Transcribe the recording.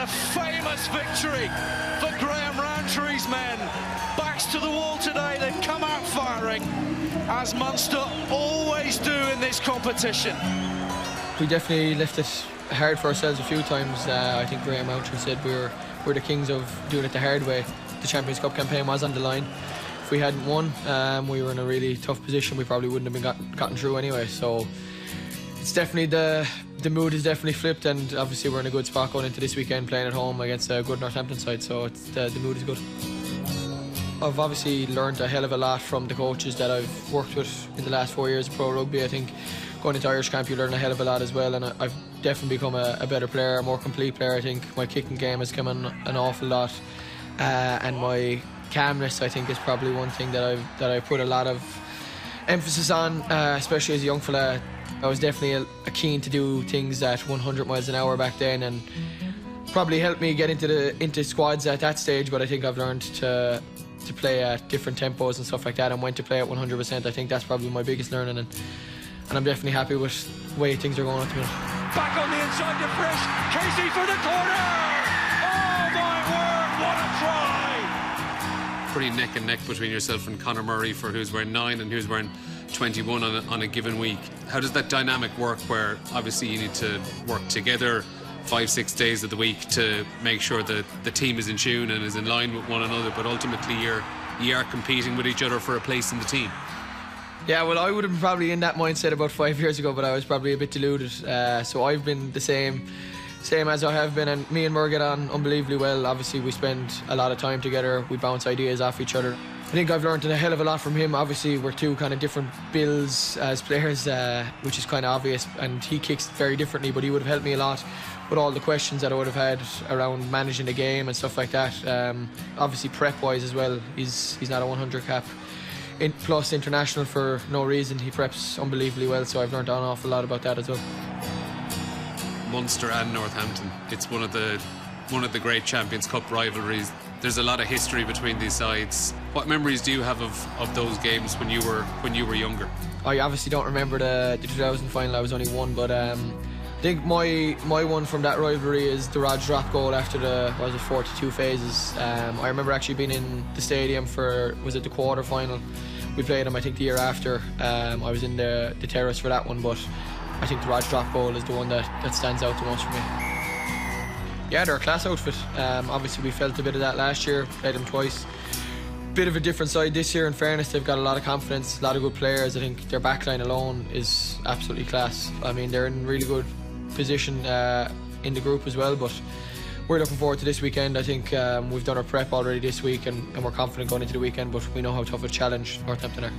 a famous victory for Graham Roundtree's men. Backs to the wall today, they've come out firing, as Munster always do in this competition. We definitely left it hard for ourselves a few times. I think Graham Roundtree said we're the kings of doing it the hard way. The Champions Cup campaign was on the line. If we hadn't won, we were in a really tough position. We probably wouldn't have been gotten through anyway. So it's definitely the mood has definitely flipped, and obviously we're in a good spot going into this weekend, playing at home against a good Northampton side. So it's the mood is good. I've obviously learned a hell of a lot from the coaches that I've worked with in the last 4 years of pro rugby. I think going into Irish camp you learn a hell of a lot as well, and I've definitely become a better player, a more complete player. I think my kicking game has come in an awful lot, and my calmness, I think, is probably one thing that I've put a lot of emphasis on, especially as a young fella. I was definitely keen to do things at 100 miles an hour back then, and probably helped me get into squads at that stage. But I think I've learned to play at different tempos and stuff like that, and when to play at 100%. I think that's probably my biggest learning, and I'm definitely happy with the way things are going at the minute. Back on the inside to Fresh, Casey for the corner! Oh my word, what a try! Pretty neck and neck between yourself and Conor Murray for who's wearing 9 and who's wearing 21 on a given week. How does that dynamic work, where obviously you need to work together 5-6 days of the week to make sure that the team is in tune and is in line with one another, but ultimately you are competing with each other for a place in the team? Yeah, well, I would have been probably in that mindset about 5 years ago, but I was probably a bit deluded. So I've been the same as I have been, and me and Mur get on unbelievably well. Obviously we spend a lot of time together, we bounce ideas off each other. I think I've learned a hell of a lot from him. Obviously we're two kind of different bills as players, which is kind of obvious, and he kicks very differently, but he would have helped me a lot with all the questions that I would have had around managing the game and stuff like that. Obviously prep wise as well, he's not a 100 cap plus international for no reason. He preps unbelievably well, so I've learned an awful lot about that as well. Munster and Northampton, it's one of the great Champions Cup rivalries. There's a lot of history between these sides. What memories do you have of those games when you were younger? I obviously don't remember the 2000 final. I was only 1, but I think my one from that rivalry is the Rod drop goal after the 42 phases. I remember actually being in the stadium for, was it the quarter final? We played them I think the year after. I was in the terrace for that one, but I think the Rod drop goal is the one that stands out the most for me. Yeah, they're a class outfit. Obviously we felt a bit of that last year, played them twice. Bit of a different side this year. In fairness, they've got a lot of confidence, a lot of good players. I think their backline alone is absolutely class. I mean, they're in really good position in the group as well, but we're looking forward to this weekend. I think we've done our prep already this week, and we're confident going into the weekend, but we know how tough a challenge Northampton are.